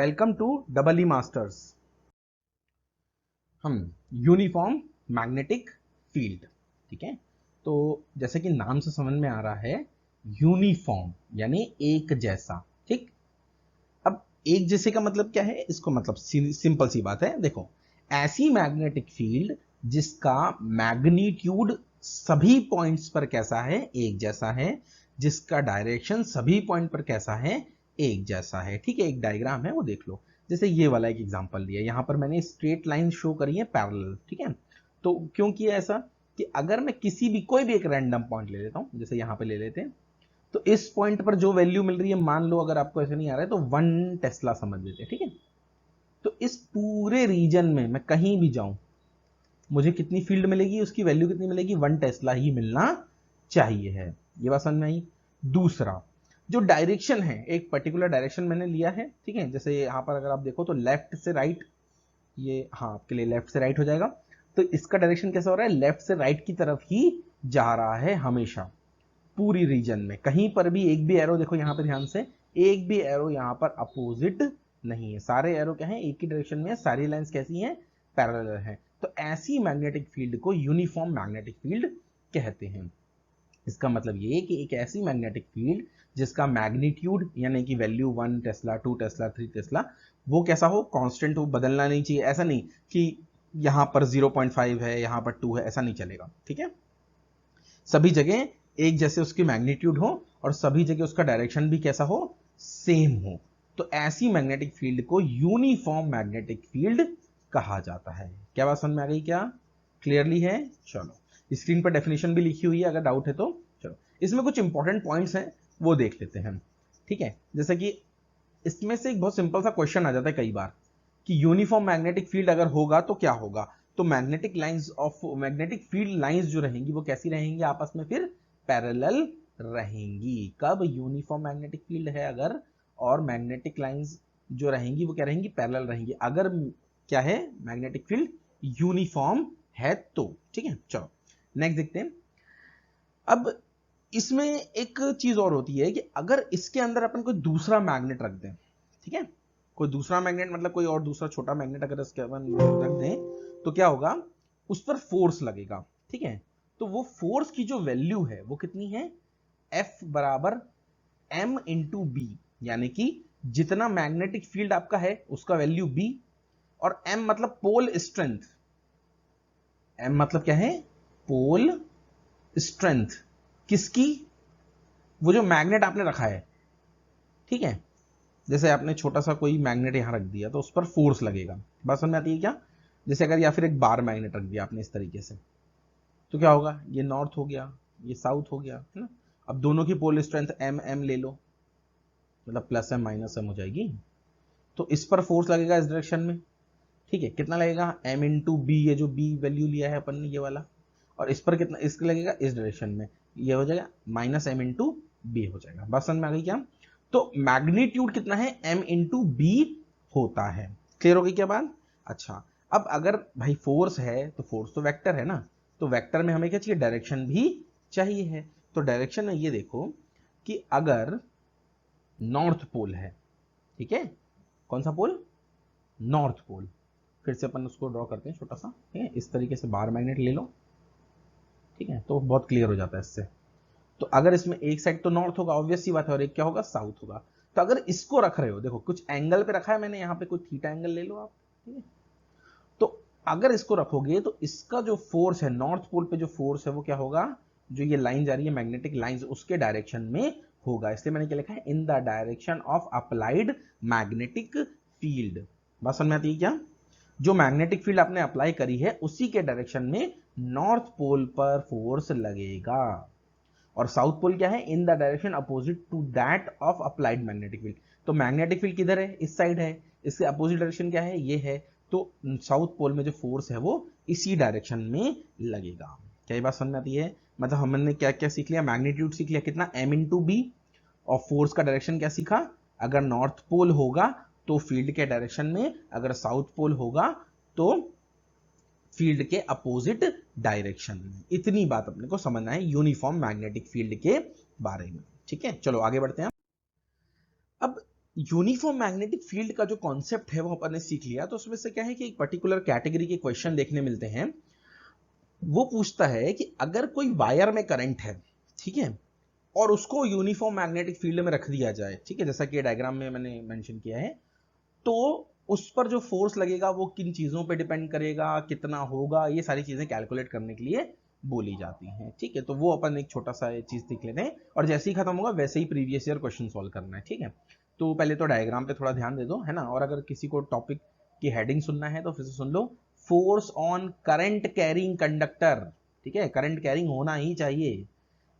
Welcome to double E Masters. हम uniform magnetic field, ठीक है। तो जैसे कि नाम से समझ में आ रहा है, यूनिफॉर्म यानी एक जैसा, ठीक। अब एक जैसे का मतलब क्या है, इसको मतलब सिंपल सी बात है, देखो ऐसी मैग्नेटिक फील्ड जिसका मैग्नीट्यूड सभी पॉइंट्स पर कैसा है, एक जैसा है, जिसका डायरेक्शन सभी पॉइंट पर कैसा है, एक जैसा है, ठीक है। एक डायग्राम है वो देख लो। जैसे ये वाला एक एग्जांपल लिया, यहां पर मैंने स्ट्रेट लाइन शो करी है पैरेलल, ठीक है। तो क्यों किया ऐसा कि अगर मैं किसी भी कोई भी एक रैंडम पॉइंट ले लेता हूं, जैसे यहां पे ले लेते हैं, तो इस पॉइंट पर जो वैल्यू मिल रही है, मान लो अगर आपको ऐसे नहीं आ रहा है तो 1 टेस्ला समझ लेते हैं, ठीक है। तो इस पूरे रीजन में मैं कहीं भी जाऊं, मुझे कितनी फील्ड मिलेगी, उसकी वैल्यू कितनी मिलेगी, 1 टेस्ला ही मिलना चाहिए है। ये बात समझ में आई। दूसरा, जो डायरेक्शन है, एक पर्टिकुलर डायरेक्शन मैंने लिया है, ठीक है। जैसे यहां पर अगर आप देखो तो लेफ्ट से राइट, ये हाँ आपके लिए लेफ्ट से राइट हो जाएगा। तो इसका डायरेक्शन कैसा हो रहा है, लेफ्ट से राइट की तरफ ही जा रहा है हमेशा, पूरी रीजन में। कहीं पर भी एक भी एरो देखो यहां पे ध्यान से, एक भी एरो यहां पर अपोजिट नहीं है, सारे एरो क्या है, एक ही डायरेक्शन में है, सारी लाइंस कैसी हैं, पैरेलल हैं। तो ऐसी मैग्नेटिक फील्ड को यूनिफॉर्म मैग्नेटिक फील्ड कहते हैं। इसका मतलब ये कि एक ऐसी मैग्नेटिक फील्ड जिसका मैग्नीट्यूड यानी कि वैल्यू 1 टेस्ला, 2 टेस्ला, 3 टेस्ला, वो कैसा हो, कांस्टेंट हो, बदलना नहीं चाहिए। ऐसा नहीं कि यहां पर 0.5 है, यहां पर 2 है, ऐसा नहीं चलेगा, ठीक है। सभी जगह एक जैसे उसकी मैग्नीट्यूड हो और सभी जगह उसका डायरेक्शन भी कैसा हो, सेम हो। तो ऐसी मैग्नेटिक फील्ड को यूनिफॉर्म मैग्नेटिक फील्ड कहा जाता है। क्या बात समझ में आ गई, क्या क्लियरली है? चलो स्क्रीन पर डेफिनेशन भी लिखी हुई है, अगर डाउट है तो चलो इसमें कुछ इंपॉर्टेंट पॉइंट्स हैं वो देख लेते हैं, ठीक है। जैसे कि इसमें से एक बहुत सिंपल सा क्वेश्चन आ जाता है कई बार कि यूनिफॉर्म मैग्नेटिक फील्ड अगर होगा तो क्या होगा। तो मैग्नेटिक फील्ड लाइंस जो रहेंगी वो कैसी रहेंगी, आपस में फिर पैरेलल रहेंगी। कब यूनिफॉर्म मैग्नेटिक फील्ड है अगर, और मैग्नेटिक लाइंस जो रहेंगी वो क्या रहेंगी, पैरेलल रहेंगी, अगर क्या है, मैग्नेटिक फील्ड यूनिफॉर्म है तो, ठीक है। चलो नेक्स्ट देखते हैं। अब इसमें एक चीज और होती है कि अगर इसके अंदर अपन कोई दूसरा मैग्नेट रख दें, ठीक है, कोई दूसरा मैग्नेट मतलब कोई और दूसरा छोटा मैग्नेट अगर इसके अपन रख दें तो क्या होगा, उस पर फोर्स लगेगा, ठीक है। तो वो फोर्स की जो वैल्यू है वो कितनी है, F बराबर m इंटू बी, यानी कि जितना मैग्नेटिक फील्ड आपका है उसका वैल्यू B, और m मतलब पोल स्ट्रेंथ, m मतलब क्या है, पोल स्ट्रेंथ किसकी, वो जो मैग्नेट आपने रखा है, ठीक है। जैसे आपने छोटा सा कोई मैग्नेट यहां रख दिया तो उस पर फोर्स लगेगा, बात समझ में आती है क्या। जैसे अगर या फिर एक बार मैग्नेट रख दिया आपने इस तरीके से, तो क्या होगा, ये नॉर्थ हो गया, ये साउथ हो गया, है ना। अब दोनों की पोल स्ट्रेंथ एम एम ले लो, मतलब प्लस एम माइनस एम हो जाएगी। तो इस पर फोर्स लगेगा इस डायरेक्शन में, ठीक है। कितना लगेगा, एम इंटू बी, ये जो बी वैल्यू लिया है अपन ने ये वाला, और इस पर कितना इसका लगेगा इस डायरेक्शन में, ये हो जाएगा माइनस एम इंटू बी हो जाएगा। बस समझ में आ गई क्या। तो मैग्नीट्यूड कितना है, एम इंटू बी होता है। क्लियर हो गई क्या बात। अच्छा, अब अगर भाई फोर्स है तो फोर्स तो वेक्टर है ना, तो वेक्टर में हमें क्या चाहिए, डायरेक्शन भी चाहिए है। तो डायरेक्शन में ये देखो कि अगर नॉर्थ पोल है, ठीक है, कौन सा पोल, नॉर्थ पोल। फिर से अपन उसको ड्रॉ करते हैं छोटा सा, ठीक है, इस तरीके से बार मैग्नेट ले लो, ठीक है, तो बहुत क्लियर हो जाता है इससे। तो अगर इसमें एक साइड तो नॉर्थ होगा, ऑब्वियस सी बात है, और एक क्या होगा, साउथ होगा। तो अगर इसको रख रहे हो, देखो कुछ एंगल पे रखा है मैंने यहाँ पे, कोई थीटा एंगल ले लो आप, ठीक है। तो अगर इसको रखोगे तो इसका जो फोर्स है, नॉर्थ पोल पे जो फोर्स है वो क्या होगा, जो ये लाइन जा रही है मैग्नेटिक लाइंस, उसके डायरेक्शन में होगा। इसलिए मैंने क्या लिखा है, in the direction of applied magnetic field. बात समझ में आती है क्या। जो मैग्नेटिक फील्ड आपने अप्लाई करी है उसी के डायरेक्शन में नॉर्थ पोल पर फोर्स लगेगा, और साउथ पोल क्या है, in the direction opposite to that of applied magnetic field. तो मैग्नेटिक फील्ड किधर है, इस साइड है, इसके अपोजिट डायरेक्शन क्या है, ये है। तो साउथ पोल में जो फोर्स है वो इसी डायरेक्शन में लगेगा। क्या ये बात समझ में आती है। मतलब हमने क्या क्या सीख लिया, मैग्नीट्यूड सीख लिया कितना, m इंटू बी, और फोर्स का डायरेक्शन क्या सीखा, अगर नॉर्थ पोल होगा तो फील्ड के डायरेक्शन में, अगर साउथ पोल होगा तो फील्ड के अपोजिट डायरेक्शन में। इतनी बात अपने को समझना है यूनिफॉर्म मैग्नेटिक फील्ड के बारे में, ठीक है। चलो आगे बढ़ते हैं। अब यूनिफॉर्म मैग्नेटिक फील्ड का जो कॉन्सेप्ट है वो अपन ने सीख लिया। तो उसमें से क्या है कि एक पर्टिकुलर कैटेगरी के क्वेश्चन देखने मिलते हैं। वो पूछता है कि अगर कोई वायर में करंट है, ठीक है, और उसको यूनिफॉर्म मैग्नेटिक फील्ड में रख दिया जाए, ठीक है, जैसा कि डायग्राम में मैंने मेंशन किया है, तो उस पर जो फोर्स लगेगा वो किन चीजों पे डिपेंड करेगा, कितना होगा, ये सारी चीजें कैलकुलेट करने के लिए बोली जाती हैं। ठीक है, तो वो अपन एक छोटा सा चीज सीख लेते हैं और जैसे ही खत्म होगा वैसे ही प्रीवियस ईयर क्वेश्चन सॉल्व करना है। ठीक है, तो पहले तो डायग्राम पे थोड़ा ध्यान दे दो, है ना। और अगर किसी को टॉपिक की हेडिंग सुनना है तो फिर से सुन लो, force on current carrying conductor. ठीक है, करंट कैरिंग होना ही चाहिए,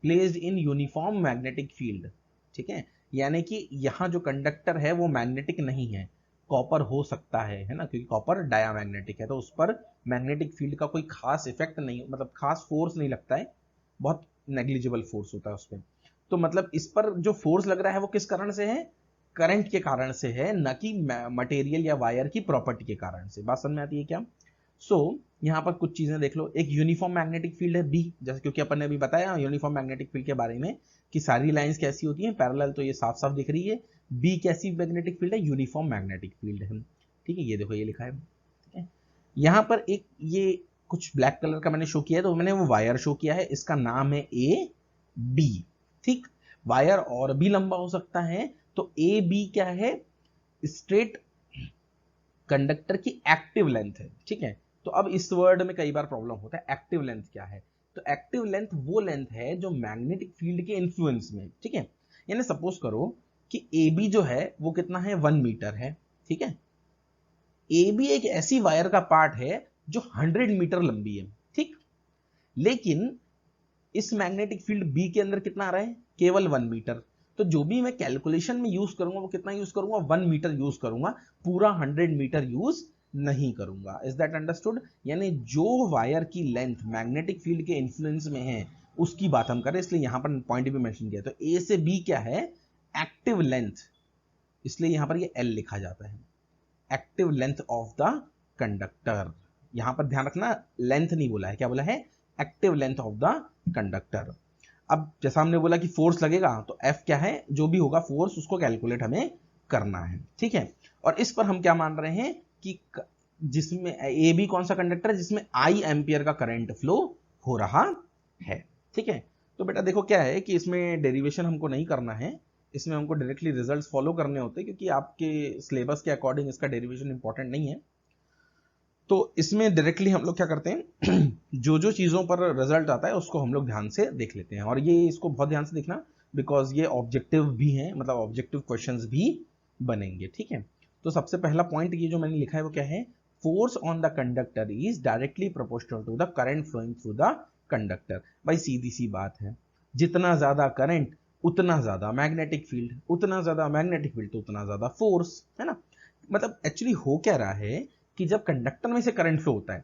placed in uniform magnetic field. ठीक है, यानी कि यहां जो कंडक्टर है वो मैग्नेटिक नहीं है, कॉपर हो सकता है ना, क्योंकि कॉपर डायामैग्नेटिक है, तो उस पर मैग्नेटिक फील्ड का कोई खास इफेक्ट नहीं, मतलब खास फोर्स नहीं लगता है, बहुत नेग्लिजिबल फोर्स होता है उसमें। तो मतलब इस पर जो फोर्स लग रहा है वो किस कारण से है, करंट के कारण से है, न कि मटेरियल या वायर की प्रॉपर्टी के कारण से। बात समझ में आती है क्या? यहां पर कुछ चीजें देख लो। एक यूनिफॉर्म मैग्नेटिक फील्ड है बी, जैसे क्योंकि अपन ने अभी बताया यूनिफॉर्म मैग्नेटिक फील्ड के बारे में कि सारी लाइंस कैसी होती हैं, पैरेलल, तो ये साफ साफ दिख रही है। बी कैसी मैग्नेटिक फील्ड है, यूनिफॉर्म मैग्नेटिक फील्ड है। ठीक है, ये देखो ये लिखा है। ठीक है, यहां पर एक ये कुछ ब्लैक कलर का मैंने शो किया है, तो मैंने वो वायर शो किया है, इसका नाम है ए बी। ठीक, वायर और भी लंबा हो सकता है, तो ए बी क्या है, स्ट्रेट कंडक्टर की एक्टिव लेंथ है। ठीक है, तो अब इस वर्ड में कई बार प्रॉब्लम होता है, एक्टिव लेंथ क्या है? तो एक्टिव लेंथ वो लेंथ है जो मैग्नेटिक फील्ड के इन्फ्लुएंस में। ठीक है, यानी सपोज करो कि ए बी जो है वो कितना है, 1 मीटर है। ठीक है, ए बी एक ऐसी वायर का पार्ट है जो 100 मीटर लंबी है। ठीक, लेकिन इस मैग्नेटिक फील्ड बी के अंदर कितना आ रहा है, केवल 1 मीटर। तो जो भी मैं कैलकुलेशन में यूज करूंगा वो कितना यूज करूंगा, 1 मीटर यूज करूंगा, पूरा 100 मीटर यूज नहीं करूंगा। Is that understood? यानी जो वायर की लेंथ मैग्नेटिक फील्ड के इन्फ्लुएंस में है उसकी बात हम करें, इसलिए यहां पर पॉइंट भी मेंशन किया। तो ए से बी क्या है, एक्टिव लेंथ, इसलिए यहां पर ये एल लिखा जाता है, active length of the conductor. यहां पर ध्यान रखना, लेंथ नहीं बोला है, क्या बोला है, active length of the conductor. अब जैसा हमने बोला कि फोर्स लगेगा, तो एफ क्या है, जो भी होगा फोर्स उसको कैलकुलेट हमें करना है। ठीक है, और इस पर हम क्या मान रहे हैं कि जिसमें ए बी कौन सा कंडक्टर है, जिसमें आई एम्पियर का करंट फ्लो हो रहा है। ठीक है, तो बेटा देखो क्या है कि इसमें डेरिवेशन हमको नहीं करना है, इसमें हमको डायरेक्टली रिजल्ट्स फॉलो करने होते हैं, क्योंकि आपके सिलेबस के अकॉर्डिंग इसका डेरिवेशन इंपॉर्टेंट नहीं है। तो इसमें डायरेक्टली हम लोग क्या करते हैं जो जो चीजों पर रिजल्ट आता है उसको हम लोग ध्यान से देख लेते हैं, और ये इसको बहुत ध्यान से देखना, बिकॉज ये ऑब्जेक्टिव भी है, मतलब ऑब्जेक्टिव क्वेश्चंस भी बनेंगे। ठीक है, तो सबसे पहला पॉइंट ये जो मैंने लिखा है वो क्या है, force on the conductor is directly proportional to the current flowing through the conductor. भाई सीधी सी बात है, जितना ज्यादा करंट उतना ज्यादा मैग्नेटिक फील्ड, उतना ज्यादा मैग्नेटिक फील्ड तो उतना ज्यादा फोर्स, है ना। मतलब एक्चुअली हो क्या रहा है कि जब कंडक्टर में से करंट फ्लो होता है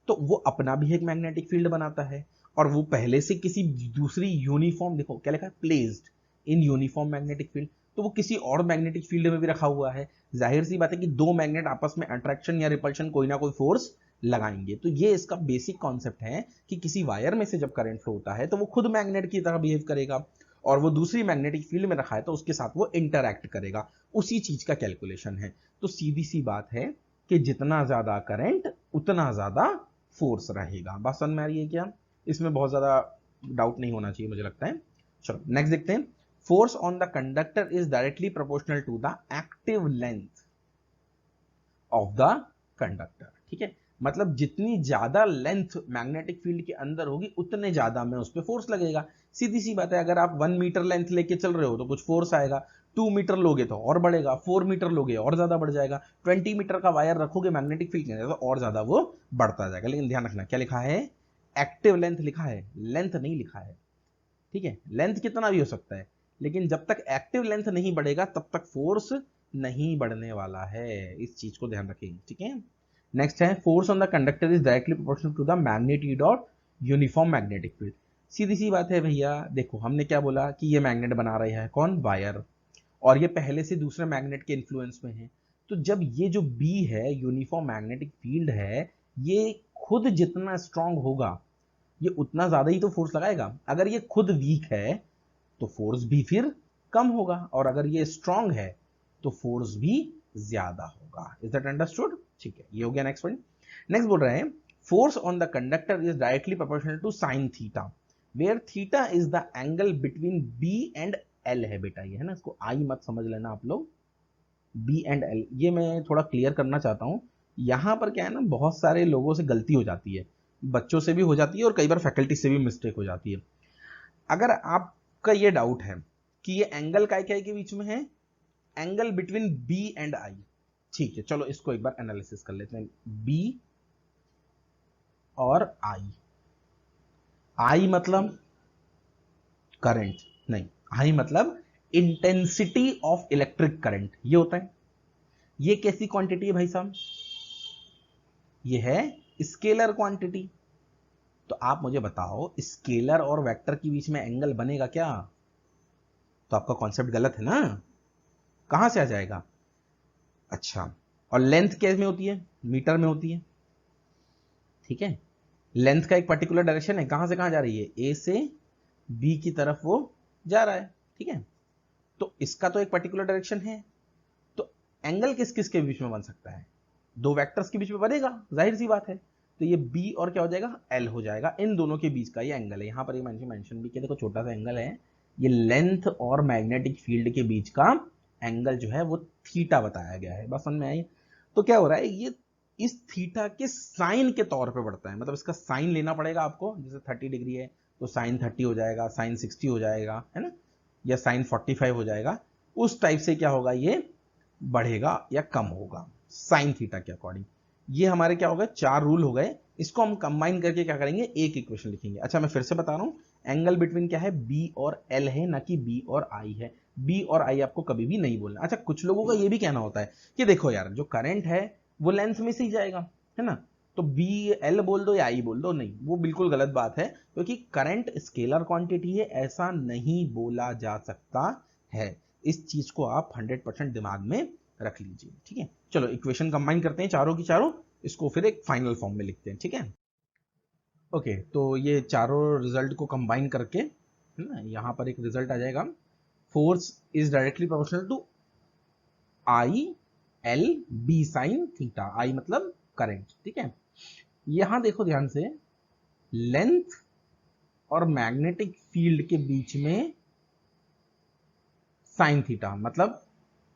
तो वो अपना भी एक मैग्नेटिक फील्ड बनाता है, और वो पहले से किसी दूसरी यूनिफॉर्म, देखो क्या लिखा है, placed in uniform magnetic field, तो वो किसी और मैग्नेटिक फील्ड में भी रखा हुआ है। जाहिर सी बात है कि दो मैग्नेट आपस में अट्रैक्शन या रिपल्शन कोई ना कोई फोर्स लगाएंगे। तो ये इसका बेसिक कॉन्सेप्ट है कि किसी वायर में से जब करंट फ्लो होता है तो वो खुद मैग्नेट की तरह बिहेव करेगा, और वो दूसरी मैग्नेटिक फील्ड में रखा है तो उसके साथ वो इंटरैक्ट करेगा, उसी चीज का कैलकुलेशन है। तो सीधी सी बात है कि जितना ज्यादा करंट उतना ज्यादा फोर्स रहेगा। बात समझ में आ रही है क्या? इसमें बहुत ज्यादा डाउट नहीं होना चाहिए मुझे लगता है। चलो नेक्स्ट देखते हैं, force on the conductor is directly proportional to the active length of the conductor. ठीक है, मतलब जितनी ज्यादा लेंथ मैग्नेटिक फील्ड के अंदर होगी उतने ज्यादा में उस पर फोर्स लगेगा। सीधी सी बात है, अगर आप 1 मीटर लेंथ लेके चल रहे हो तो कुछ फोर्स आएगा, 2 मीटर लोगे तो और बढ़ेगा, 4 मीटर लोगे और ज्यादा बढ़ जाएगा, 20 मीटर का वायर रखोगे मैग्नेटिक फील्ड के अंदर तो और ज्यादा वो बढ़ता जाएगा। लेकिन ध्यान रखना क्या लिखा है, एक्टिव लेंथ लिखा है, लेंथ नहीं लिखा है। ठीक है, लेंथ कितना भी हो सकता है, लेकिन जब तक एक्टिव लेंथ नहीं बढ़ेगा तब तक फोर्स नहीं बढ़ने वाला है, इस चीज को ध्यान रखेंगे। ठीक है, नेक्स्ट है, force on the conductor is directly proportional to the magnitude of uniform magnetic field. सीधी सी बात है भैया, देखो हमने क्या बोला कि ये मैग्नेट बना रहा है कौन, वायर, और ये पहले से दूसरे मैग्नेट के इन्फ्लुएंस में है। तो जब ये जो बी है यूनिफॉर्म मैग्नेटिक फील्ड है, ये खुद जितना स्ट्रांग होगा ये उतना ज्यादा ही तो फोर्स लगाएगा। अगर ये खुद वीक है तो फोर्स भी फिर कम होगा, और अगर ये स्ट्रांग है तो फोर्स भी ज्यादा होगा। Is that understood? ठीक है, ये हो गया नेक्स्ट पॉइंट। नेक्स्ट बोल रहे हैं force on the conductor is directly proportional to sine theta where theta is the angle between B and L है बेटा, ये है ना, इसको आई मत समझ लेना आप लोग, बी एंड एल, ये मैं थोड़ा क्लियर करना चाहता हूं। यहां पर क्या है ना, बहुत सारे लोगों से गलती हो जाती है, बच्चों से भी हो जाती है और कई बार फैकल्टी से भी मिस्टेक हो जाती है। अगर आपका ये डाउट है कि ये एंगल काय काय के बीच में है, angle between B and I, ठीक है, चलो इसको एक बार एनालिसिस कर लेते हैं। बी और आई, आई मतलब करंट नहीं, आई मतलब इंटेंसिटी ऑफ इलेक्ट्रिक करंट, ये होता है। ये कैसी क्वांटिटी है भाई साहब? ये है स्केलर क्वांटिटी। तो आप मुझे बताओ स्केलर और वेक्टर के बीच में एंगल बनेगा क्या? तो आपका कॉन्सेप्ट गलत है ना, कहां से आ जाएगा? अच्छा, और लेंथ कैसे में होती है? मीटर में होती है, ठीक है। लेंथ का एक पर्टिकुलर डायरेक्शन है, कहां से कहां जा रही है? ए से बी की तरफ वो जा रहा है, ठीक है। तो इसका तो एक पर्टिकुलर डायरेक्शन है, तो एंगल किस किस के बीच में बन सकता है? दो वेक्टर्स के बीच में बनेगा, जाहिर सी बात है। तो ये बी और क्या हो जाएगा? एल हो जाएगा, इन दोनों के बीच का ये एंगल है। यहां पर ये मेंशन भी किया, देखो छोटा सा एंगल है, ये लेंथ और मैग्नेटिक फील्ड के बीच का एंगल जो है वो थीटा बताया गया है। बस समझ में आई? तो क्या हो रहा है, ये इस थीटा के साइन के तौर पे बढ़ता है, मतलब इसका साइन लेना पड़ेगा आपको। जैसे 30 डिग्री है तो साइन 30 हो जाएगा, साइन 60 हो जाएगा, है ना, या साइन 45 हो जाएगा। उस टाइप से क्या होगा, ये बढ़ेगा या कम होगा साइन थीटा के अकॉर्डिंग। ये हमारे क्या हो गए, 4 रूल हो गए। इसको हम कंबाइन करके क्या करेंगे, एक इक्वेशन लिखेंगे। अच्छा मैं फिर से बता रहा हूं, एंगल बिटवीन क्या है? बी और एल है, ना कि बी और आई है। बी और आई आपको कभी भी नहीं बोलना। अच्छा कुछ लोगों का ये भी कहना होता है कि देखो यार, जो करंट है वो लेंथ में से ही जाएगा, है ना, तो बी एल बोल दो या आई बोल दो। नहीं, वो बिल्कुल गलत बात है, क्योंकि करंट स्केलर क्वांटिटी है, ऐसा नहीं बोला जा सकता है। इस चीज को आप 100% दिमाग में रख लीजिए, ठीक है। चलो इक्वेशन कंबाइन करते हैं चारों की चारों, इसको फिर एक फाइनल फॉर्म में लिखते हैं, ठीक है। ओके, तो ये चारों रिजल्ट को कंबाइन करके, है ना, यहां पर एक रिजल्ट आ जाएगा, force is directly proportional to I L B sine theta. I मतलब करंट, ठीक है। यहां देखो ध्यान से, लेंथ और मैग्नेटिक फील्ड के बीच में साइन थीटा मतलब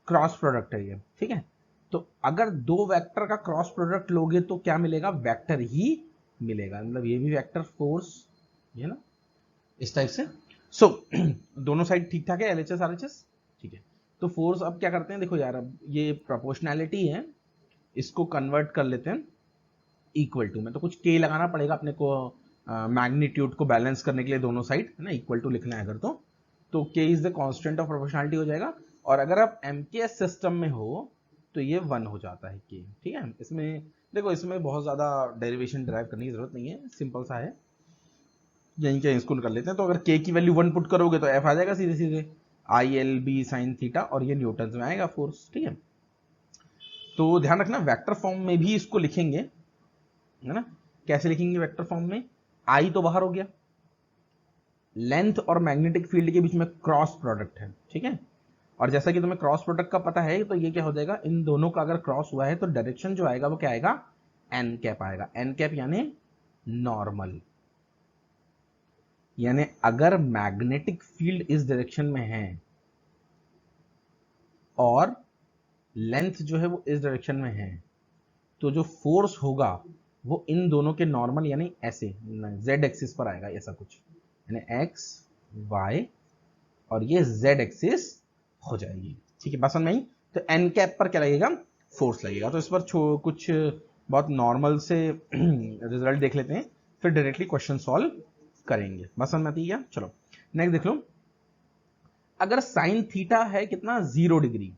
क्रॉस प्रोडक्ट है ये, ठीक है। तो अगर दो वेक्टर का क्रॉस प्रोडक्ट लोगे तो क्या मिलेगा? वेक्टर ही मिलेगा, मतलब ये भी वेक्टर फोर्स, ये ना, इस टाइप से। सो दोनों साइड ठीक ठाक है, एलएचएस आरएचएस, ठीक है। तो फोर्स अब क्या करते हैं, देखो यार, अब ये प्रोपोर्शनैलिटी है, इसको कन्वर्ट कर लेते हैं इक्वल टू में। तो कुछ के लगाना पड़ेगा अपने को, मैग्नीट्यूड को बैलेंस करने के लिए दोनों साइड, है ना, इक्वल टू लिखना है अगर तो के is the constant of proportionality हो जाएगा। और अगर आप एमकेएस सिस्टम में हो तो ये 1 हो जाता है के, ठीक है। इसमें देखो, इसमें बहुत ज्यादा डेरिवेशन ड्राइव करने की जरूरत नहीं है, सिंपल सा है, यहीं के स्कूल कर लेते हैं। तो अगर के की वैल्यू 1 पुट करोगे तो एफ आ जाएगा सीधे सीधे, I L B sine theta, और ये न्यूटन में आएगा फोर्स, ठीक है। तो ध्यान रखना, वेक्टर फॉर्म में भी इसको लिखेंगे, है ना। कैसे लिखेंगे वेक्टर फॉर्म में? आई तो बाहर हो गया, लेंथ और मैग्नेटिक फील्ड के बीच में क्रॉस प्रोडक्ट है, ठीक है। और जैसा कि तुम्हें क्रॉस प्रोडक्ट का पता है, तो ये क्या हो जाएगा, इन दोनों का अगर क्रॉस हुआ है तो डायरेक्शन जो आएगा वो क्या आएगा? एन कैप आएगा। एन कैप यानी नॉर्मल, यानी अगर मैग्नेटिक फील्ड इस डायरेक्शन में है और लेंथ जो है वो इस डायरेक्शन में है, तो जो फोर्स होगा वो इन दोनों के नॉर्मल यानी ऐसे जेड एक्सिस पर आएगा, ऐसा कुछ, यानी एक्स वाई और ये जेड एक्सिस हो जाएगी, ठीक है। बस नहीं, तो एन कैप पर क्या लगेगा? फोर्स लगेगा। तो इस पर कुछ बहुत नॉर्मल से रिजल्ट देख लेते हैं, फिर डायरेक्टली क्वेश्चन सॉल्व करेंगे। बस समझ में आती है क्या? चलो नेक्स्ट देख लो, अगर साइन थीटा है कितना? 0 डिग्री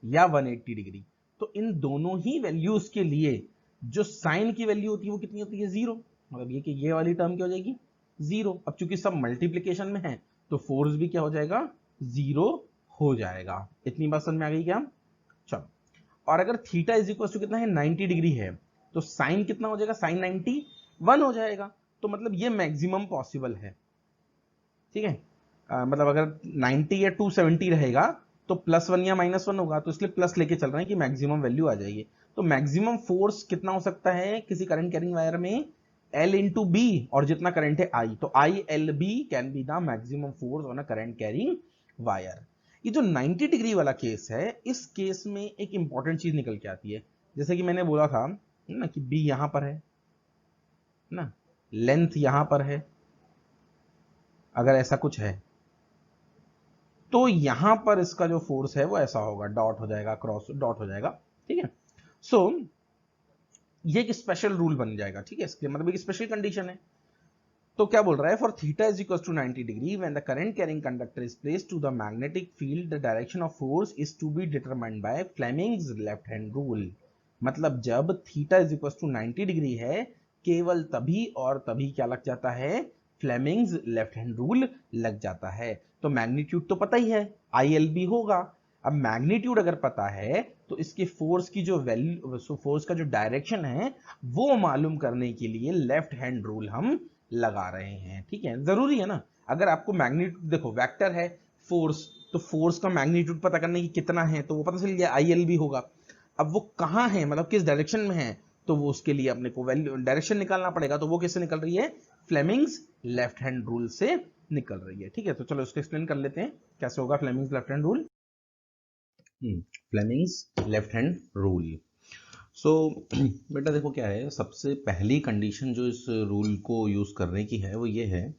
या 180 डिग्री, तो इन दोनों ही वैल्यूज के लिए जो साइन की वैल्यू होती है वो कितनी होती है? 0। मतलब ये कि ये वाली टर्म क्या हो जाएगी? 0। अब चूंकि सब मल्टीप्लीकेशन में है तो फोर्स भी क्या हो जाएगा? 0 हो जाएगा। इतनी बात समझ में आ गई क्या? चलो, और अगर थीटा इज इक्वल टू कितना है? 90 डिग्री है, तो साइन कितना हो जाएगा? साइन 90 1 हो जाएगा। तो मतलब ये मैक्सिमम पॉसिबल है, ठीक है। मतलब अगर 90 या 270 रहेगा तो +1 या -1 होगा, तो इसलिए प्लस लेके चल रहे हैं कि मैक्सिमम वैल्यू आ जाएगी। तो मैक्सिमम फोर्स कितना हो सकता है किसी करंट कैरिंग वायर में, L इंटू बी, और जितना करंट है I, तो ILB can be the maximum force on a current carrying wire. ये जो 90 डिग्री वाला केस है, इस केस में एक इंपॉर्टेंट चीज निकल के आती है, जैसे कि मैंने बोला था ना कि B यहां पर है ना, लेंथ यहां पर है, अगर ऐसा कुछ है तो यहां पर इसका जो फोर्स है वो ऐसा होगा, डॉट हो जाएगा, क्रॉस डॉट हो जाएगा, ठीक है। सो ये एक स्पेशल रूल बन जाएगा, ठीक है, इसके मतलब एक स्पेशल कंडीशन है। तो क्या बोल रहा है, for theta is equal to 90 degree when the current carrying conductor is placed to the magnetic field the direction of force is to be determined by Fleming's left hand rule. मतलब जब theta is equal to 90 degree है, केवल तभी और तभी क्या लग जाता है, फ्लेमिंग्स लेफ्ट हैंड रूल लग जाता है। तो मैग्नीट्यूड तो पता ही है, ILB होगा। अब मैग्नीट्यूड अगर पता है तो इसके फोर्स की जो वैल्यू, फोर्स का जो डायरेक्शन है वो मालूम करने के लिए लेफ्ट हैंड रूल हम लगा रहे हैं, ठीक है, जरूरी है ना। अगर आपको मैग्नीट्यूड, देखो वेक्टर है फोर्स, तो फोर्स का मैग्नीट्यूड पता करने की कितना है तो वो पता चल गया, ILB होगा। अब वो कहां है, मतलब किस डायरेक्शन में है, तो वो उसके लिए अपने को वैल्यू डायरेक्शन निकालना पड़ेगा, तो वो किससे निकल रही है, फ्लेमिंग्स लेफ्ट हैंड रूल से निकल रही है, ठीक है। तो चलो इसको एक्सप्लेन कर लेते हैं कैसे होगा Fleming's left hand rule. Fleming's left hand rule. So बेटा देखो क्या है, सबसे पहली कंडीशन जो इस रूल को यूज करने की है वो ये है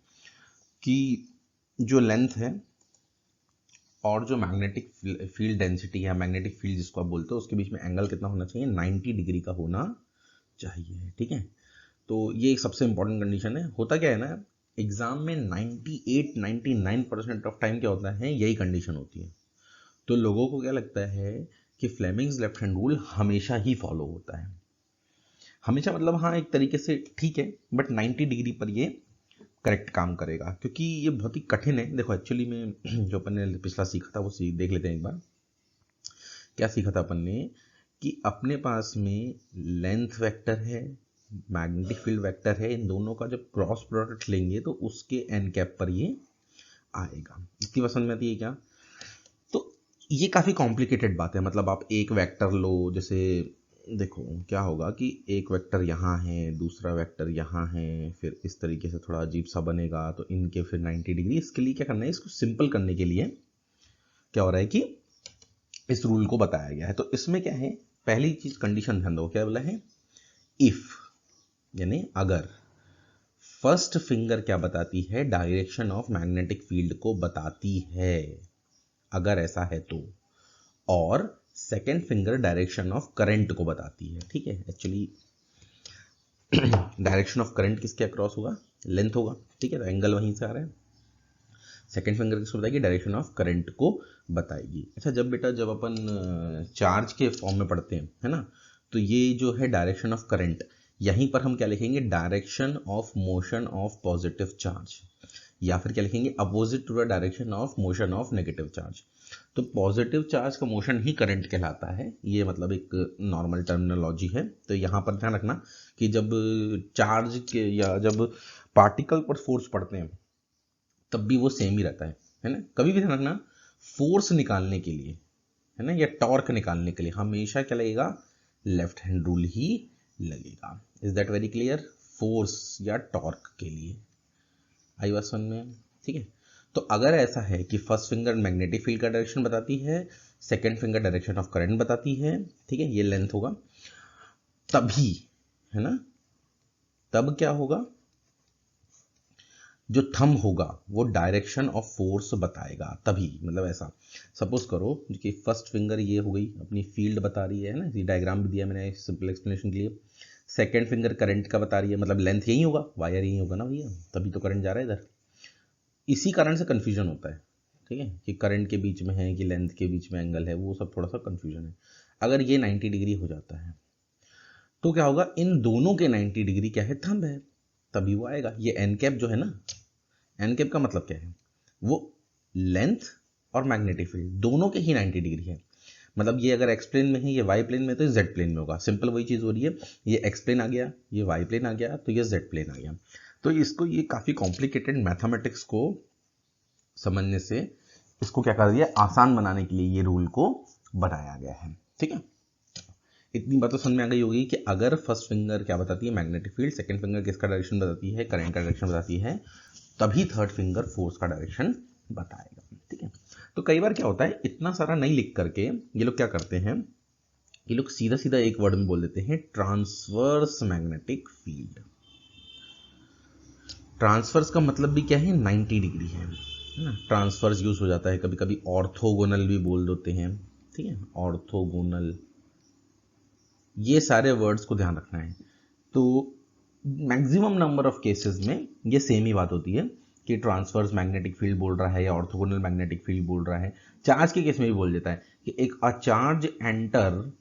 कि जो लेंथ है और जो मैग्नेटिक फील्ड डेंसिटी है, मैग्नेटिक फील्ड जिसको आप बोलते हो, उसके बीच में एंगल कितना होना चाहिए, 90 डिग्री का होना चाहिए, ठीक है। तो ये एक सबसे इंपॉर्टेंट कंडीशन है। होता क्या है ना, एग्जाम में 98-99% ऑफ टाइम क्या होता है, यही कंडीशन होती है। तो लोगों को क्या लगता है कि फ्लेमिंग्स लेफ्ट हैंड रूल हमेशा ही फॉलो होता है। हमेशा मतलब हाँ एक तरीके से ठीक है, बट 90 डिग्री पर ये करेक्ट काम करेगा, क्योंकि ये बहुत ही कठिन है। देखो एक्चुअली में जो अपन ने पिछला सीखा था वो देख लेते हैं एक बार। क्या सीखा था अपन ने, कि अपने पास में लेंथ वेक्टर है, मैग्नेटिक फील्ड वेक्टर है, इन दोनों का जब क्रॉस प्रोडक्ट लेंगे तो उसके एन कैप पर ये आएगा। इतनी पसंद में आती है क्या। तो ये काफ़ी कॉम्प्लिकेटेड बात है, मतलब आप एक वेक्टर लो, जैसे देखो क्या होगा कि एक वेक्टर यहाँ है, दूसरा वेक्टर यहाँ है, फिर इस तरीके से थोड़ा अजीब सा बनेगा, तो इनके फिर 90 डिग्री। इसके लिए क्या करना है, इसको सिंपल करने के लिए क्या हो रहा है कि इस रूल को बताया गया है। तो इसमें क्या है, पहली चीज कंडीशन ध्यान दो, क्या बोला है, इफ यानी अगर, फर्स्ट फिंगर क्या बताती है, डायरेक्शन ऑफ मैग्नेटिक फील्ड को बताती है, अगर ऐसा है तो, और second finger direction of current को बताती है, ठीक है। एक्चुअली डायरेक्शन ऑफ करंट किसके अक्रॉस होगा, लेंथ होगा, ठीक है, तो एंगल वहीं से आ रहा है। सेकेंड फिंगर किसको बताएगी, डायरेक्शन ऑफ करंट को बताएगी। अच्छा जब बेटा जब अपन चार्ज के फॉर्म में पढ़ते हैं, है ना, तो ये जो है डायरेक्शन ऑफ करंट, यहीं पर हम क्या लिखेंगे, direction of motion of positive charge, या फिर क्या लिखेंगे, opposite to the direction of motion of negative charge. तो पॉजिटिव चार्ज का मोशन ही करंट कहलाता है, ये मतलब एक नॉर्मल टर्मिनोलॉजी है। तो यहाँ पर ध्यान रखना कि जब चार्ज के या जब पार्टिकल पर फोर्स पड़ते हैं तब भी वो सेम ही रहता है ना। कभी भी ध्यान रखना, फोर्स निकालने के लिए, है ना, या टॉर्क निकालने के लिए हमेशा क्या लगेगा, लेफ्ट हैंड रूल ही लगेगा। Is that very clear, force या टॉर्क के लिए आई बात समझ में, ठीक है। तो अगर ऐसा है कि फर्स्ट फिंगर मैग्नेटिक फील्ड का डायरेक्शन बताती है, second finger direction of current बताती है, ठीक है, ये लेंथ होगा, तभी, है ना, तब क्या होगा, जो थंब होगा वो डायरेक्शन ऑफ फोर्स बताएगा, तभी, मतलब ऐसा सपोज करो कि फर्स्ट फिंगर ये हो गई, अपनी फील्ड बता रही है ना, ये डायग्राम भी दिया मैंने सिंपल एक्सप्लेनेशन के लिए। सेकेंड फिंगर करंट का बता रही है, मतलब लेंथ यही होगा, वायर यही होगा ना भैया, तभी तो करंट जा रहा है इधर। इसी कारण से कन्फ्यूजन होता है, ठीक है, कि करंट के बीच में है कि लेंथ के बीच में एंगल है, वो सब थोड़ा सा कन्फ्यूजन है। अगर ये 90 डिग्री हो जाता है तो क्या होगा, इन दोनों के 90 डिग्री क्या है, थंब है, तभी वो आएगा। ये एन कैप जो है ना, एन कैप का मतलब क्या है, वो लेंथ और मैग्नेटिक फील्ड दोनों के ही 90 डिग्री है। मतलब ये अगर एक्स प्लेन में है, ये वाई प्लेन में, तो जेड प्लेन में होगा। सिंपल वही चीज हो रही है, ये एक्स प्लेन आ गया, ये वाई प्लेन आ गया, तो ये जेड प्लेन आ गया। तो इसको ये काफी कॉम्प्लिकेटेड मैथमेटिक्स को समझने से इसको क्या कर दिया, आसान बनाने के लिए ये रूल को बनाया गया है। ठीक है, इतनी बात तो समझ में आ गई होगी कि अगर फर्स्ट फिंगर क्या बताती है, मैग्नेटिक फील्ड, सेकंड फिंगर किसका डायरेक्शन बताती है, करंट का डायरेक्शन बताती है, तभी थर्ड फिंगर फोर्स का डायरेक्शन बताएगा। ठीक है, तो कई बार क्या होता है, इतना सारा नहीं लिख करके ये लोग क्या करते हैं, ये लोग सीधा सीधा एक वर्ड में बोल देते हैं, ट्रांसवर्स मैग्नेटिक फील्ड। ट्रांसवर्स का मतलब भी क्या है, 90 डिग्री है ना। ट्रांसवर्स यूज हो जाता है कभी कभी, ऑर्थोगोनल भी बोल देते हैं। ठीक है, ऑर्थोगोनल, ये सारे वर्ड्स को ध्यान रखना है। तो मैक्सिमम नंबर ऑफ केसेस में ये सेम ही बात होती है कि ट्रांसवर्स मैग्नेटिक फील्ड बोल रहा है या ऑर्थोगोनल मैग्नेटिक फील्ड बोल रहा है। चार्ज के केस में भी बोल देता है कि एक चार्ज एंटर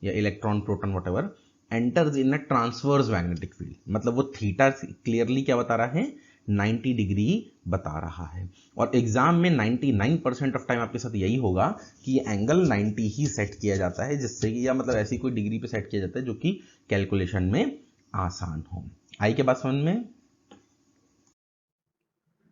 या electron proton whatever enters in a transverse magnetic field, मतलब वो थीटा क्लियरली क्या बता रहा है, 90 डिग्री बता रहा है। और एग्जाम में 99% ऑफ टाइम आपके साथ यही होगा कि ये एंगल 90 ही सेट किया जाता है, जिससे कि या मतलब ऐसी कोई डिग्री पे सेट किया जाता है जो कि कैलकुलेशन में आसान हो। आई के बात समझ में?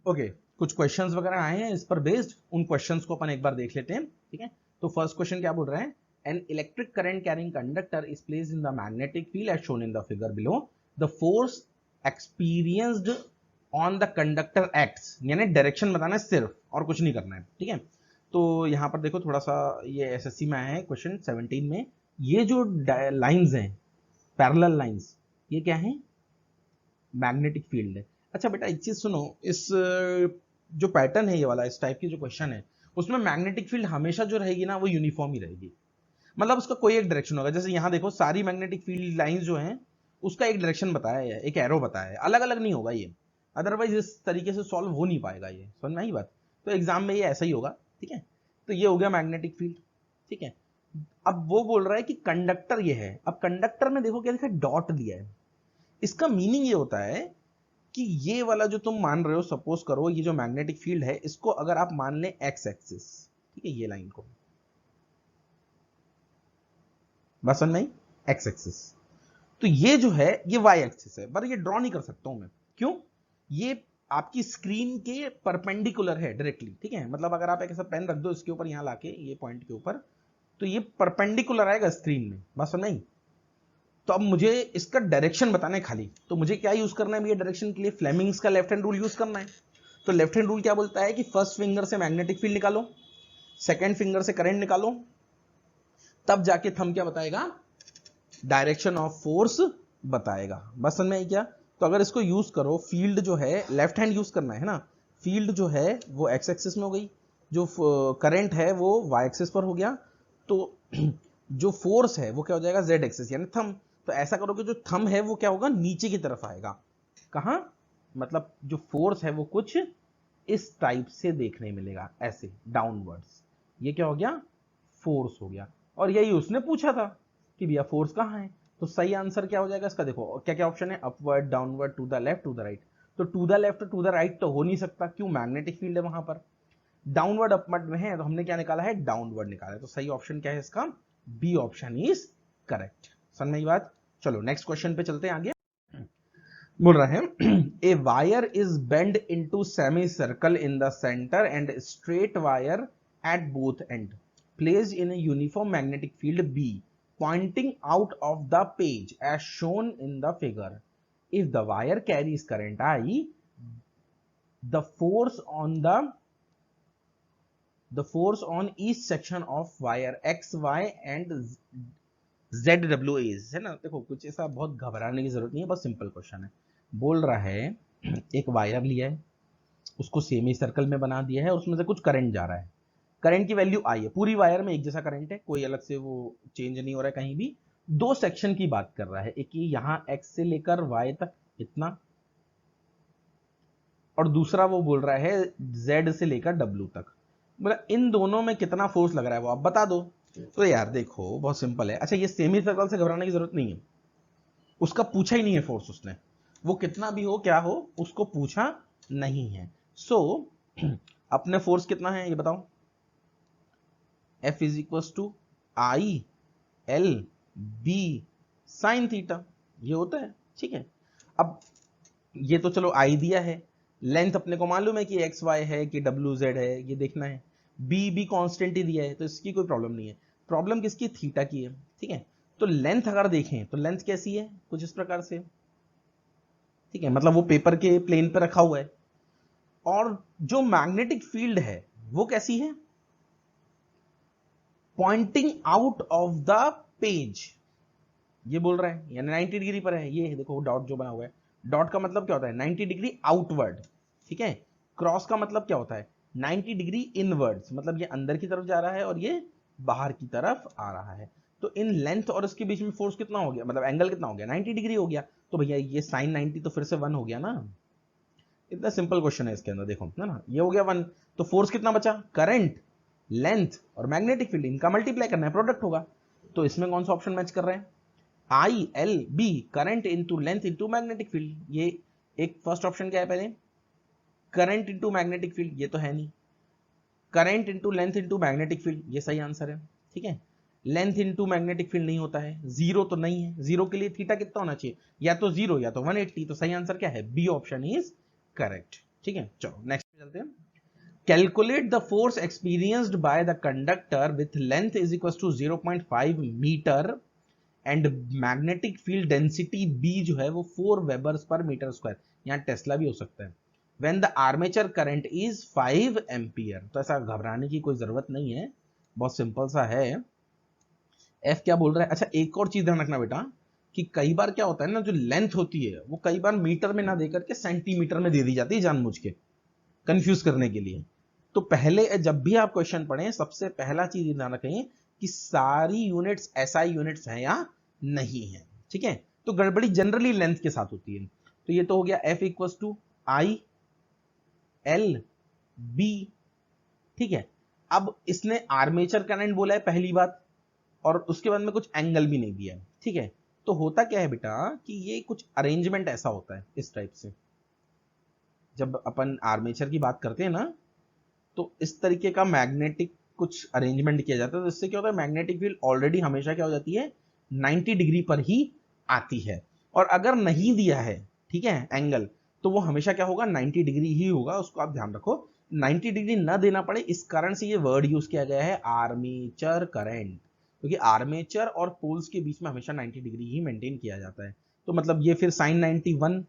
ओके, कुछ क्वेश्चंस वगैरह आए हैं इस पर बेस्ड, उन क्वेश्चंस को अपन एक बार देख लेते हैं। ठीक है, तो फर्स्ट क्वेश्चन क्या बोल रहा है, an electric current carrying conductor is placed in the magnetic field as shown in the figure below, the force experienced on the conductor acts, यानी डायरेक्शन बताना है सिर्फ, और कुछ नहीं करना है। ठीक है, तो यहां पर देखो थोड़ा सा, ये एसएससी में आया है क्वेश्चन 17 में, ये जो लाइंस हैं, पैरेलल लाइंस, ये क्या है, मैग्नेटिक फील्ड है। अच्छा बेटा एक चीज सुनो, इस जो पैटर्न है ये वाला, इस टाइप की जो क्वेश्चन है, उसमें मैग्नेटिक फील्ड हमेशा जो रहेगी ना वो यूनिफॉर्म ही रहेगी, मतलब उसका कोई एक डायरेक्शन होगा। जैसे यहां देखो सारी मैग्नेटिक फील्ड लाइंस जो हैं उसका एक डायरेक्शन बताया है, एक एरो बताया है, अलग अलग नहीं होगा ये, अदरवाइज इस तरीके से सॉल्व हो नहीं पाएगा ये, समझ में आई बात? तो एग्जाम में ये ऐसा ही होगा। ठीक है, तो ये हो गया मैग्नेटिक फील्ड। ठीक है, अब वो बोल रहा है कि कंडक्टर ये है। अब कंडक्टर में देखो क्या लिखा है, डॉट दिया है। इसका मीनिंग ये होता है कि ये वाला जो तुम मान रहे हो, सपोज करो ये जो मैग्नेटिक फील्ड है, इसको अगर आप मान लें एक्स एक्सिस, ठीक है, ये लाइन को बस नहीं, एक्स एक्सिस, तो ये जो है ये वाई एक्सिस है, पर ये ड्रॉ नहीं कर सकता हूं मैं, क्यों, ये आपकी स्क्रीन के परपेंडिकुलर है डायरेक्टली। ठीक है, मतलब अगर आप एक ऐसा पेन रख दो इसके ऊपर, यहां लाके ये पॉइंट के ऊपर, तो ये परपेंडिकुलर आएगा स्क्रीन में, बस नहीं। तो अब मुझे इसका डायरेक्शन बताना है खाली, तो मुझे क्या यूज करना है भैया डायरेक्शन के लिए, फ्लेमिंग्स का लेफ्ट हैंड रूल यूज करना है। तो लेफ्ट हैंड रूल क्या बोलता है कि फर्स्ट फिंगर से मैग्नेटिक फील्ड निकालो, सेकंड फिंगर से करंट निकालो, तब जाके थंब क्या बताएगा, डायरेक्शन ऑफ फोर्स बताएगा। बस समझ में आई क्या? तो अगर इसको यूज करो, फील्ड जो है लेफ्ट हैंड यूज करना है ना, फील्ड जो है वो एक्स एक्सिस में हो गई, जो करंट है वो वाई एक्सिस पर हो गया, तो जो फोर्स है वो क्या हो जाएगा, जेड एक्सिस यानी थंब। तो ऐसा करोगे जो थंब है वो क्या होगा, नीचे की तरफ आएगा। कहां, मतलब जो फोर्स है वो कुछ इस टाइप से देखने मिलेगा, ऐसे डाउनवर्ड्स। ये क्या हो गया, फोर्स हो गया। और यही उसने पूछा था कि भैया फोर्स कहाँ है, तो सही आंसर क्या हो जाएगा इसका, देखो क्या क्या ऑप्शन है, upward, downward, to the left, to the right. तो to the left to the right तो हो नहीं सकता, क्यों, मैग्नेटिक फील्ड है वहां पर। डाउनवर्ड अपवर्ड में है, तो हमने क्या निकाला है, डाउनवर्ड निकाला है। तो सही ऑप्शन क्या है इसका, बी ऑप्शन इज करेक्ट। समझ में ये बात? चलो नेक्स्ट क्वेश्चन पे चलते हैं आगे। बोल रहा है a wire is bend into semi circle in the center and straight wire at both end, placed in a uniform magnetic field B pointing out of the page as shown in the figure. If the wire carries current I, the force on each section of wire X, Y and ZW is, है ना। देखो कुछ ऐसा बहुत घबराने की जरूरत नहीं है, बस सिंपल क्वेश्चन है। बोल रहा है एक वायर लिया है, उसको सेमी सर्कल में बना दिया है और उसमें से कुछ करंट जा रहा है। करंट की वैल्यू आई है, पूरी वायर में एक जैसा करंट है, कोई अलग से वो चेंज नहीं हो रहा है कहीं भी। दो सेक्शन की बात कर रहा है, एक ये यहां एक्स से लेकर वाई तक इतना, और दूसरा वो बोल रहा है जेड से लेकर डब्ल्यू तक। मतलब इन दोनों में कितना फोर्स लग रहा है वो आप बता दो। तो यार देखो बहुत सिंपल है। अच्छा ये सेमी सर्कल से घबराने की जरूरत नहीं है, उसका पूछा ही नहीं है फोर्स उसने, वो कितना भी हो क्या हो उसको पूछा नहीं है। सो अपने फोर्स कितना है ये बताओ, F is equal to I L B sine theta, ये होता है। ठीक है, अब ये तो चलो आई दिया है, लेंथ अपने को मालूम है कि एक्स वाई है कि डब्ल्यू जेड है, ये देखना है। बी कांस्टेंट ही दिया है, तो इसकी कोई प्रॉब्लम नहीं है। प्रॉब्लम किसकी? थीटा की है, ठीक है। तो लेंथ अगर देखें तो लेंथ कैसी है? कुछ इस प्रकार से, ठीक है, मतलब वो पेपर के प्लेन पर रखा हुआ है। और जो मैग्नेटिक फील्ड है वो कैसी है? Pointing out of the page, ये बोल रहा है, यानी 90 डिग्री पर है। ये देखो डॉट जो बना हुआ है, डॉट का मतलब क्या होता है? 90 डिग्री आउटवर्ड, ठीक है। क्रॉस का मतलब क्या होता है? 90 डिग्री इनवर्ड्स, मतलब ये अंदर की तरफ जा रहा है और ये बाहर की तरफ आ रहा है। तो इन लेंथ और इसके बीच में फोर्स कितना हो गया, मतलब एंगल कितना हो गया? 90 डिग्री हो गया। तो भैया ये साइन 90 तो फिर से 1 हो गया ना। इतना सिंपल क्वेश्चन है इसके अंदर, देखो ना, ये हो गया 1। तो फोर्स कितना बचा? करंट, लेंथ और मैग्नेटिक फील्ड, इनका मल्टीप्लाई करना है, प्रोडक्ट होगा। तो इसमें कौन सा ऑप्शन मैच कर रहे हैं? I L B, current into length into magnetic field. ये एक फर्स्ट ऑप्शन क्या है पहले? करंट इंटू मैग्नेटिक फील्ड, ये तो है नहीं। Current into length into magnetic field, ये सही आंसर है, ठीक है। लेंथ इंटू मैग्नेटिक फील्ड नहीं होता है, जीरो तो नहीं है। जीरो के लिए थीटा कितना होना चाहिए? या तो जीरो या तो 180। तो सही आंसर क्या है? बी ऑप्शन इज करेक्ट, ठीक है। चलो नेक्स्ट पे चलते हैं। Calculate the force experienced by the conductor with length is equal to 0.5 metre and magnetic field density B जो है वो 4 वेबर्स पर मीटर स्क्वायर, यहां टेस्ला भी हो सकता है। When the armature current is 5 ampere, तो ऐसा घबराने की कोई जरूरत नहीं है, बहुत सिंपल सा है। एफ क्या बोल रहा है? अच्छा, एक और चीज ध्यान रखना बेटा, कि कई बार क्या होता है ना, जो लेंथ होती है वो कई बार मीटर में ना देकर के सेंटीमीटर में दे दी जाती है जानबूझ के, कंफ्यूज करने के लिए। तो पहले जब भी आप क्वेश्चन पढ़ें, सबसे पहला चीज ध्यान रखें कि सारी यूनिट्स एसआई यूनिट्स हैं या नहीं है, ठीक है। तो गड़बड़ी जनरली लेंथ के साथ होती है। तो ये तो हो गया F equals to I L B, ठीक है। अब इसने आर्मेचर करंट बोला है पहली बात, और उसके बाद में कुछ एंगल भी नहीं दिया है, ठीक है। तो होता क्या है बेटा कि ये कुछ अरेंजमेंट ऐसा होता है इस टाइप से, जब अपन आर्मेचर की बात करते हैं ना, तो इस तरीके का मैग्नेटिक कुछ अरेंजमेंट किया जाता है। तो इससे क्या होता है? मैग्नेटिक फील्ड ऑलरेडी हमेशा क्या हो जाती है? 90 डिग्री पर ही आती है। और अगर नहीं दिया है, ठीक है, एंगल, तो वो हमेशा क्या होगा? 90 डिग्री ही होगा, उसको आप ध्यान रखो। 90 डिग्री ना देना पड़े, इस कारण से ये वर्ड यूज किया गया है आर्मेचर करंट, क्योंकि आर्मेचर और पोल्स के बीच में हमेशा 90 डिग्री ही मेंटेन किया जाता है। तो मतलब ये फिर साइन 91।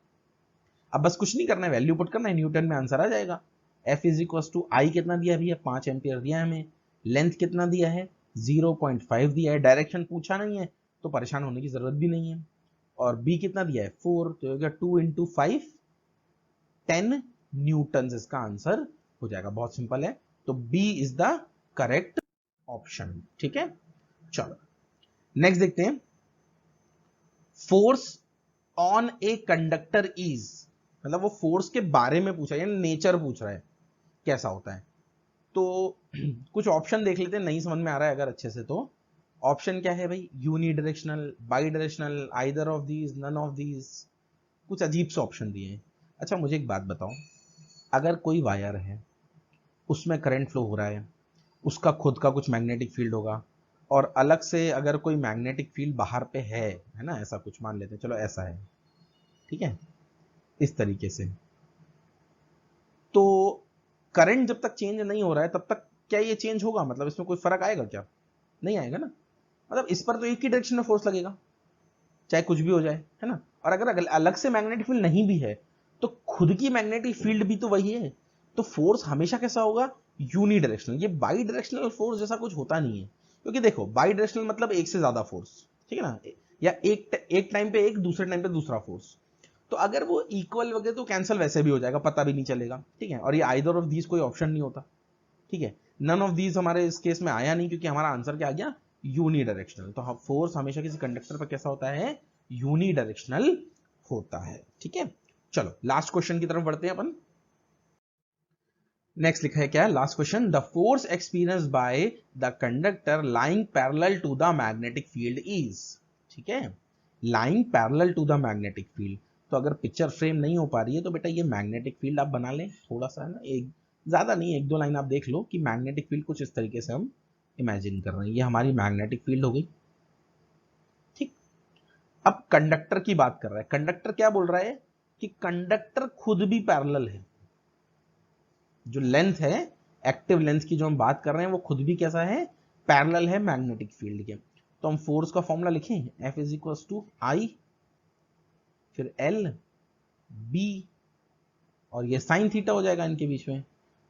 अब बस कुछ नहीं करना है, वैल्यू पुट करना है, न्यूटन में आंसर आ जाएगा। एफ इज इक्वल टू आई कितना दिया है भैया? 5 एम्पियर दिया है हमें। लेंथ कितना दिया है? 0.5 दिया है। डायरेक्शन पूछा नहीं है तो परेशान होने की जरूरत भी नहीं है। और बी कितना दिया है? 4, तो हो गया 2 इंटू 5, 10 न्यूटन इसका आंसर हो जाएगा। बहुत सिंपल है। तो B is the correct option, ठीक है। चलो नेक्स्ट देखते हैं। Force on a conductor is, मतलब वो फोर्स के बारे में पूछा है, यानी नेचर पूछ रहा है कैसा होता है। तो कुछ ऑप्शन देख लेते हैं, नहीं समझ में आ रहा है अगर अच्छे से तो। ऑप्शन क्या है भाई? Unidirectional, bidirectional, either of these, none of these, कुछ अजीब से ऑप्शन दिए हैं। अच्छा मुझे एक बात बताओ, अगर कोई वायर है, उसमें करंट फ्लो हो रहा है, उसका खुद का कुछ मैग्नेटिक फील्ड होगा, और अलग से अगर कोई मैग्नेटिक फील्ड बाहर पे है ना, ऐसा कुछ मान लेते हैं, चलो ऐसा है, ठीक है, इस तरीके से। तो करंट जब तक चेंज नहीं हो रहा है तब तक क्या ये चेंज होगा? मतलब इसमें कोई फर्क आएगा क्या? नहीं आएगा ना। मतलब इस पर तो एक ही डायरेक्शन में फोर्स लगेगा, चाहे कुछ भी हो जाए, है ना। और अगर अलग से मैग्नेटिक फील्ड नहीं भी है, तो खुद की मैग्नेटिक फील्ड भी तो वही है। तो फोर्स हमेशा कैसा होगा? Unidirectional. ये बाई डायरेक्शनल फोर्स जैसा कुछ होता नहीं है, क्योंकि देखो बाई डायरेक्शनल मतलब एक से ज्यादा फोर्स, ठीक है ना, या एक टाइम पे एक, दूसरे टाइम पे दूसरा फोर्स। तो अगर वो इक्वल वगैरह तो कैंसिल वैसे भी हो जाएगा, पता भी नहीं चलेगा, ठीक है। और ये आइदर ऑफ दीज कोई ऑप्शन नहीं होता, ठीक है। नन ऑफ दीज हमारे इस केस में आया नहीं, क्योंकि हमारा आंसर क्या आ गया? Uni directional. तो फोर्स हमेशा किसी कंडक्टर पर कैसा होता है? यूनी डायरेक्शनल होता है, ठीक है। चलो लास्ट क्वेश्चन की तरफ बढ़ते हैं अपन। नेक्स्ट लिखा है क्या? Last question, the force experience by the conductor lying parallel to the magnetic field is, ठीक है, lying parallel to the magnetic field. तो अगर पिक्चर फ्रेम नहीं हो पा रही है तो बेटा ये मैग्नेटिक फील्ड आप बना लें थोड़ा सा, है ना, एक ज्यादा नहीं, एक दो लाइन आप देख लो कि मैग्नेटिक फील्ड कुछ इस तरीके से हम इमेजिन कर रहे हैं। ये हमारी मैग्नेटिक फील्ड हो गई, ठीक। अब कंडक्टर की बात कर रहा है। कंडक्टर क्या बोल रहा है? कि कंडक्टर खुद भी पैरेलल है, जो लेंथ है एक्टिव लेंस की जो हम बात कर रहे हैं वो खुद भी कैसा है, पैरेलल है मैग्नेटिक फील्ड के। तो हम फोर्स का फॉर्मूला लिखें, F इज इक्वल टू आई, फिर L B, और ये साइन थीटा हो जाएगा इनके बीच में।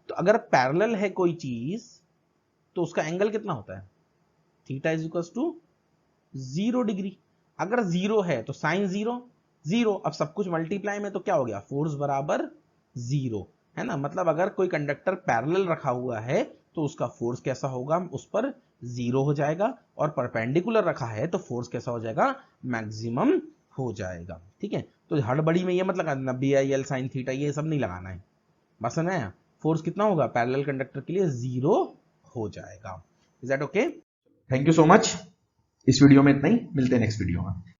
तो अगर पैरेलल है कोई चीज तो उसका एंगल कितना होता है, theta is equal to 0 degree. अगर 0 है तो साइन 0 0, अब सब कुछ मल्टीप्लाई में तो क्या हो गया, फोर्स बराबर 0, है ना। मतलब अगर कोई कंडक्टर पैरेलल रखा हुआ है तो उसका फोर्स कैसा होगा, उस पर 0 हो जाएगा, और परपेंडिकुलर रखा है तो फोर्स कैसा हो जाएगा, मैक्सिमम हो जाएगा। ठीक है, तो हड़बड़ी में ये मत लगाना BIL साइन थीटा, ये सब नहीं लगाना है, बस है ना। फोर्स कितना होगा पैरेलल कंडक्टर के लिए, 0 हो जाएगा। Is that okay? Thank you so much. इस वीडियो में इतना ही, मिलते हैं नेक्स्ट वीडियो में।